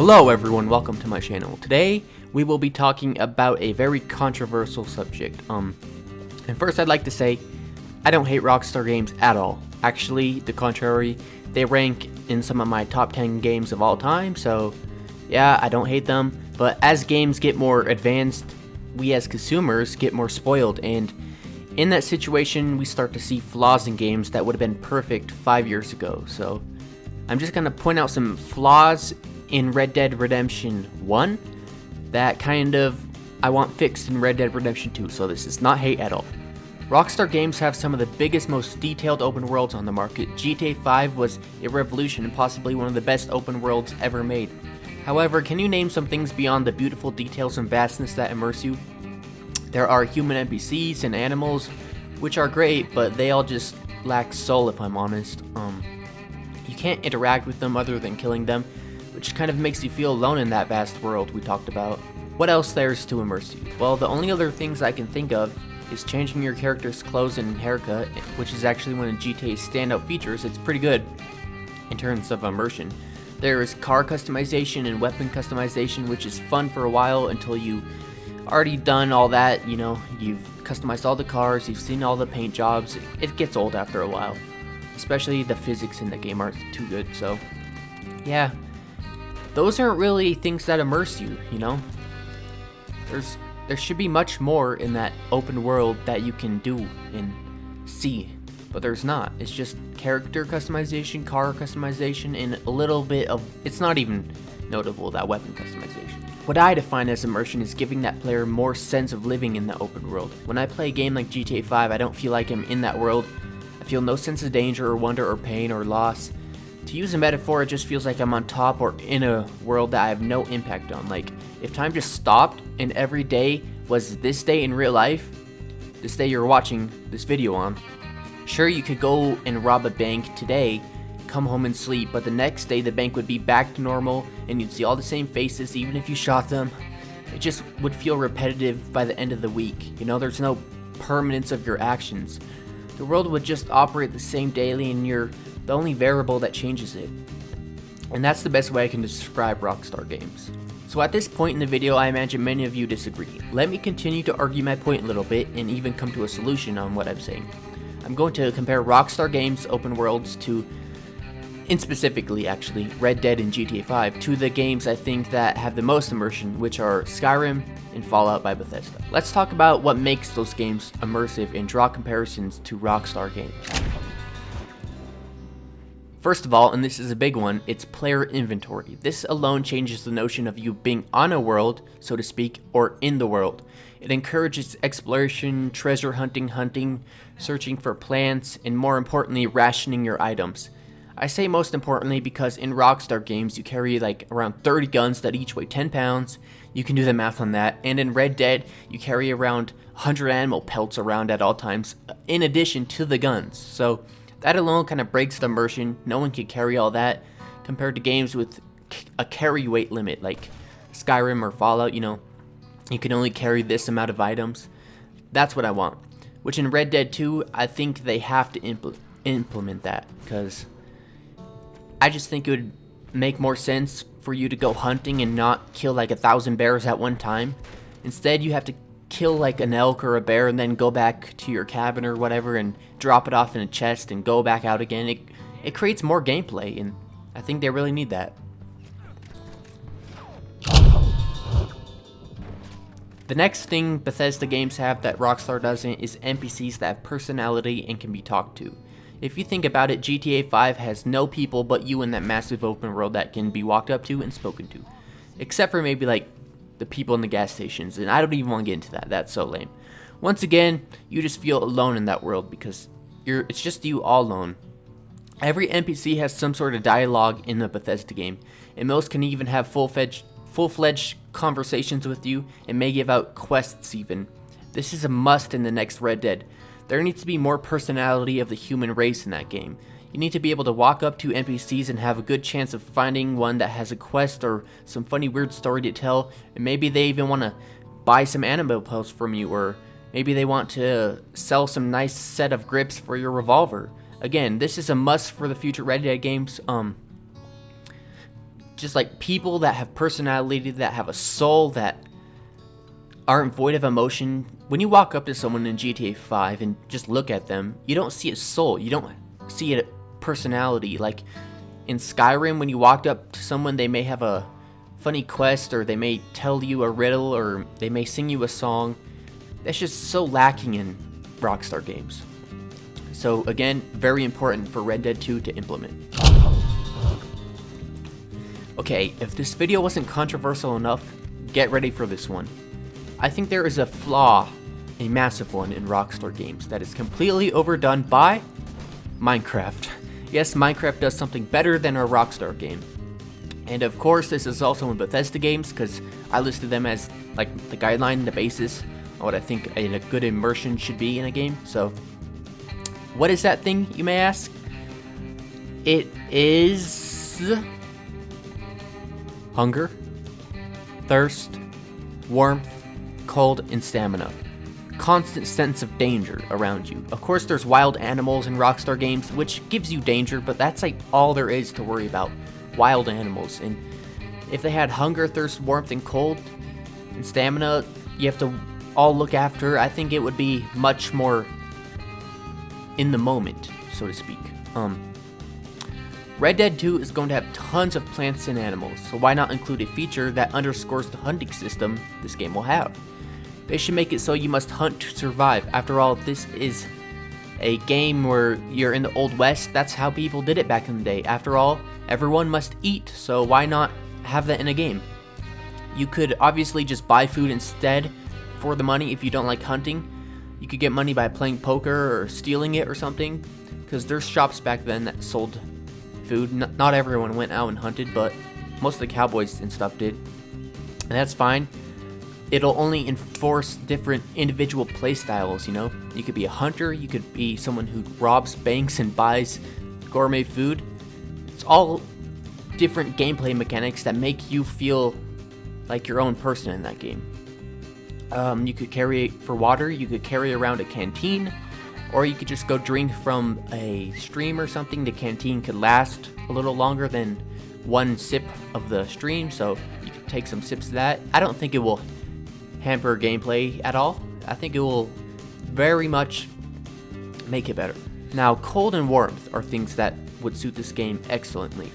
Hello everyone, welcome to my channel. Today we will be talking about a very controversial subject. And first I'd like to say I don't hate Rockstar Games at all. Actually, the contrary, they rank in some of my top 10 games of all time, so yeah, I don't hate them. But as games get more advanced, we as consumers get more spoiled, and in that situation we start to see flaws in games that would have been perfect 5 years ago. So I'm just gonna point out some flaws in Red Dead Redemption 1 that I want fixed in Red Dead Redemption 2, so this is not hate at all. Rockstar Games have some of the biggest, most detailed open worlds on the market. GTA 5 was a revolution and possibly one of the best open worlds ever made. However, can you name some things beyond the beautiful details and vastness that immerse you? There are human NPCs and animals, which are great, but they all just lack soul if I'm honest. You can't interact with them other than killing them, which kind of makes you feel alone in that vast world we talked about. What else there's to immerse you? Well, the only other things I can think of is changing your character's clothes and haircut, which is actually one of GTA's standout features. It's pretty good in terms of immersion. There is car customization and weapon customization, which is fun for a while until you already done all that. You know, you've customized all the cars, you've seen all the paint jobs. It gets old after a while, especially the physics in the game aren't too good. So yeah, those aren't really things that immerse you, you know? There should be much more in that open world that you can do and see, but there's not. It's just character customization, car customization, and a little bit of, it's not even notable, that weapon customization. What I define as immersion is giving that player more sense of living in the open world. When I play a game like GTA 5, I don't feel like I'm in that world. I feel no sense of danger or wonder or pain or loss. To use a metaphor, it just feels like I'm on top or in a world that I have no impact on. Like, if time just stopped and every day was this day in real life, this day you're watching this video on, sure, you could go and rob a bank today, come home and sleep, but the next day the bank would be back to normal and you'd see all the same faces even if you shot them. It just would feel repetitive by the end of the week. You know, there's no permanence of your actions. The world would just operate the same daily and you're the only variable that changes it. And that's the best way I can describe Rockstar Games. So at this point in the video, I imagine many of you disagree. Let me continue to argue my point a little bit and even come to a solution on what I'm saying. I'm going to compare Rockstar Games open worlds to, and specifically actually, Red Dead and GTA 5 to the games I think that have the most immersion, which are Skyrim and Fallout by Bethesda. Let's talk about what makes those games immersive and draw comparisons to Rockstar Games. First of all, and this is a big one, it's player inventory. This alone changes the notion of you being on a world, so to speak, or in the world. It encourages exploration, treasure hunting, searching for plants, and more importantly, rationing your items. I say most importantly because in Rockstar Games you carry like around 30 guns that each weigh 10 pounds. You can do the math on that. And in Red Dead, you carry around 100 animal pelts around at all times, in addition to the guns. So that alone kind of breaks the immersion. No one can carry all that compared to games with a carry weight limit like Skyrim or Fallout. You know, you can only carry this amount of items. That's what I want. Which in Red Dead 2, I think they have to implement that, because I just think it would make more sense for you to go hunting and not kill like 1,000 bears at one time. Instead, you have to kill like an elk or a bear and then go back to your cabin or whatever and drop it off in a chest and go back out again. It creates more gameplay, and I think they really need that. The next thing Bethesda games have that Rockstar doesn't is NPCs that have personality and can be talked to. If you think about it, GTA 5 has no people but you in that massive open world that can be walked up to and spoken to. Except for maybe like the people in the gas stations, and I don't even want to get into that. That's so lame. Once again, you just feel alone in that world because it's just you all alone. Every NPC has some sort of dialogue in the Bethesda game, and most can even have full-fledged conversations with you and may give out quests even. This is a must in the next Red Dead. There needs to be more personality of the human race in that game. You need to be able to walk up to NPCs and have a good chance of finding one that has a quest or some funny weird story to tell, and maybe they even want to buy some animal pelts from you, or maybe they want to sell some nice set of grips for your revolver. Again, this is a must for the future Red Dead games. just like people that have personality, that have a soul, that aren't void of emotion. When you walk up to someone in GTA 5 and just look at them, you don't see a soul, you don't see a personality. Like in Skyrim, when you walked up to someone, they may have a funny quest, or they may tell you a riddle, or they may sing you a song. That's just so lacking in Rockstar games. So again, very important for Red Dead 2 to implement. Okay, if this video wasn't controversial enough, get ready for this one. I think there is a flaw, a massive one, in Rockstar games that is completely overdone by Minecraft. Yes, Minecraft does something better than a Rockstar game. And of course, this is also in Bethesda games, because I listed them as like the guideline, the basis of what I think a good immersion should be in a game. So, what is that thing, you may ask? It is hunger, thirst, warmth, cold, and stamina. Constant sense of danger around you. Of course, there's wild animals in Rockstar games, which gives you danger, but that's like all there is to worry about. Wild animals. And if they had hunger, thirst, warmth, and cold, and stamina, you have to all look after, I think it would be much more in the moment, so to speak. Red Dead 2 is going to have tons of plants and animals, so why not include a feature that underscores the hunting system this game will have? They should make it so you must hunt to survive. After all, this is a game where you're in the Old West. That's how people did it back in the day. After all, everyone must eat, so why not have that in a game? You could obviously just buy food instead for the money if you don't like hunting. You could get money by playing poker or stealing it or something, because there's shops back then that sold food. Not everyone went out and hunted, but most of the cowboys and stuff did, and that's fine. It'll only enforce different individual play styles, you know? You could be a hunter, you could be someone who robs banks and buys gourmet food. It's all different gameplay mechanics that make you feel like your own person in that game. You could carry, for water, you could carry around a canteen, or you could just go drink from a stream or something. The canteen could last a little longer than one sip of the stream, so you could take some sips of that. I don't think it will hamper gameplay at all. I think it will very much make it better. Now, cold and warmth are things that would suit this game excellently.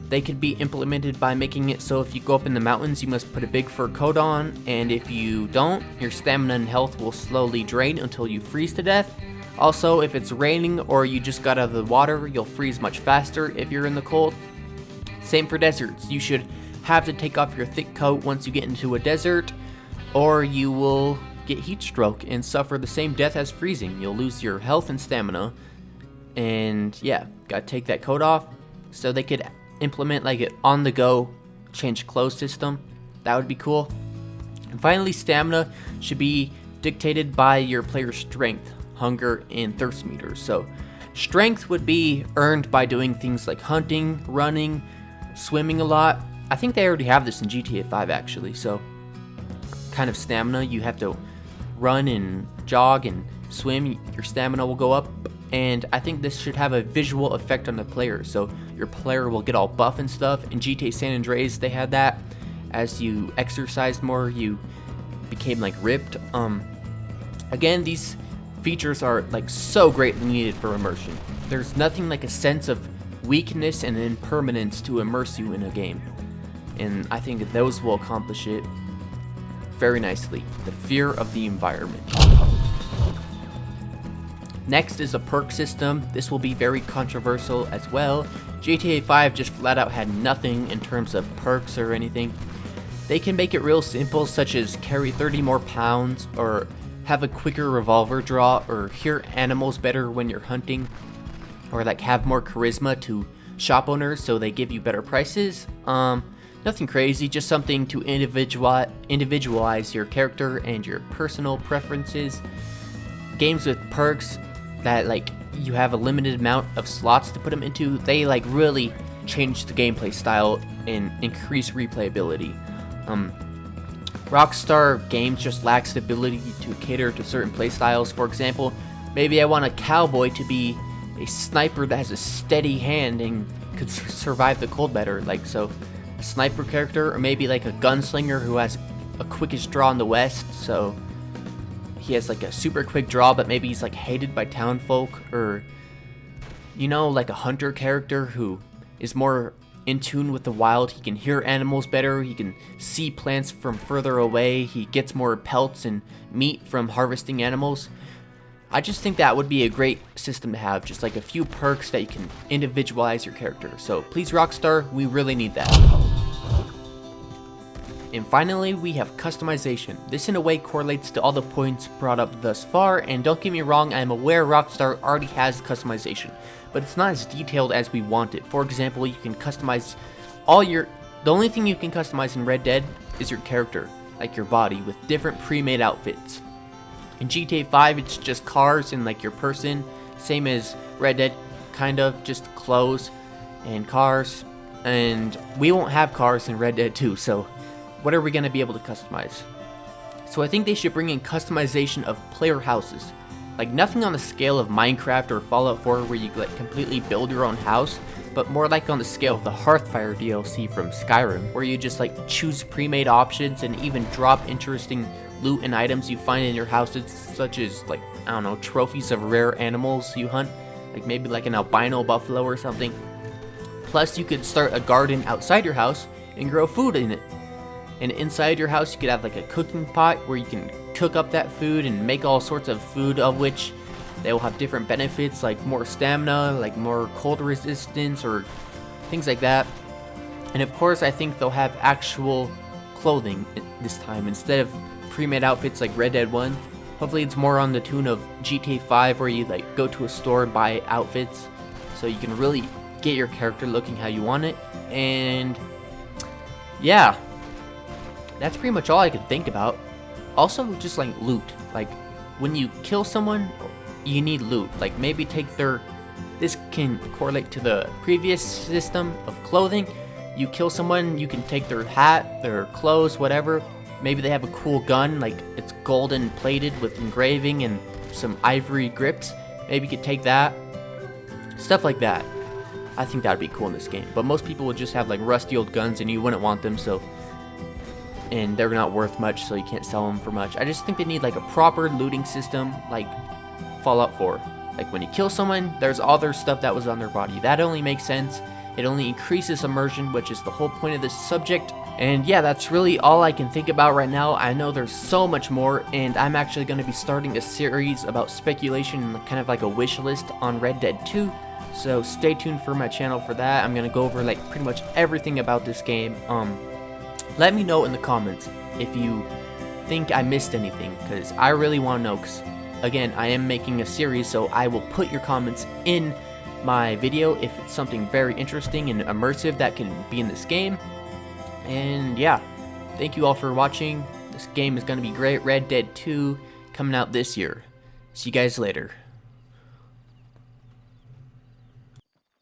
They could be implemented by making it so if you go up in the mountains, you must put a big fur coat on, and if you don't, your stamina and health will slowly drain until you freeze to death. Also, if it's raining or you just got out of the water, you'll freeze much faster if you're in the cold. Same for deserts. You should have to take off your thick coat once you get into a desert, or you will get heat stroke and suffer the same death as freezing. You'll lose your health and stamina, and yeah, gotta take that coat off. So they could implement like an on-the-go change clothes system. That would be cool. And finally, stamina should be dictated by your player's strength, hunger, and thirst meters. So strength would be earned by doing things like hunting, running, swimming a lot. I think they already have this in GTA 5 actually. So kind of stamina, you have to run and jog and swim, your stamina will go up. And I think this should have a visual effect on the player, so your player will get all buff and stuff. In GTA San Andreas, they had that. As you exercised more, you became like ripped. Again, these features are like so greatly needed for immersion. There's nothing like a sense of weakness and impermanence to immerse you in a game, and I think that those will accomplish it very nicely. The fear of the environment. Next is a perk system. This will be very controversial as well. GTA 5 just flat out had nothing in terms of perks or anything. They can make it real simple, such as carry 30 more pounds, or have a quicker revolver draw, or hear animals better when you're hunting, or like have more charisma to shop owners so they give you better prices. Nothing crazy, just something to individualize your character and your personal preferences. Games with perks that like you have a limited amount of slots to put them into, they like really change the gameplay style and increase replayability. Rockstar games just lacks the ability to cater to certain play styles. For example, maybe I want a cowboy to be a sniper that has a steady hand and could survive the cold better. Like, so a sniper character, or maybe like a gunslinger who has a quickest draw in the West, so he has like a super quick draw, but maybe he's like hated by townfolk, or like a hunter character who is more in tune with the wild. He can hear animals better, he can see plants from further away, he gets more pelts and meat from harvesting animals. I just think that would be a great system to have, just like a few perks that you can individualize your character. So please Rockstar, we really need that. And finally, we have customization. This in a way correlates to all the points brought up thus far, and don't get me wrong, I am aware Rockstar already has customization, but it's not as detailed as we want it. For example, you can customize the only thing you can customize in Red Dead is your character, like your body, with different pre-made outfits. In GTA 5, it's just cars and like your person, same as Red Dead, kind of, just clothes and cars, and we won't have cars in Red Dead 2, so what are we going to be able to customize? So I think they should bring in customization of player houses. Like nothing on the scale of Minecraft or Fallout 4 where you like completely build your own house, but more like on the scale of the Hearthfire DLC from Skyrim, where you just like choose pre-made options and even drop interesting loot and items you find in your houses, such as like, I don't know, trophies of rare animals you hunt, like maybe like an albino buffalo or something. Plus you could start a garden outside your house and grow food in it. And inside your house, you could have like a cooking pot where you can cook up that food and make all sorts of food, of which they will have different benefits, like more stamina, like more cold resistance, or things like that. And of course, I think they'll have actual clothing this time instead of pre-made outfits like Red Dead 1. Hopefully it's more on the tune of GTA 5, where you like go to a store and buy outfits, so you can really get your character looking how you want it. And yeah, that's pretty much all I can think about. Also, just like loot. Like when you kill someone, you need loot. Like maybe take this can correlate to the previous system of clothing. You kill someone, you can take their hat, their clothes, whatever. Maybe they have a cool gun, like it's golden plated with engraving and some ivory grips. Maybe you could take that. Stuff like that. I think that'd be cool in this game. But most people would just have like rusty old guns and you wouldn't want them, and they're not worth much, so you can't sell them for much. I just think they need like a proper looting system like Fallout 4. Like when you kill someone, there's other stuff that was on their body. That only makes sense. It only increases immersion, which is the whole point of this subject. And yeah, that's really all I can think about right now. I know there's so much more, and I'm actually going to be starting a series about speculation and kind of like a wish list on Red Dead 2. So stay tuned for my channel for that. I'm going to go over like pretty much everything about this game. Let me know in the comments if you think I missed anything, because I really want to know, because again, I am making a series, so I will put your comments in my video if it's something very interesting and immersive that can be in this game. And yeah, thank you all for watching. This game is going to be great. Red Dead 2 coming out this year. See you guys later.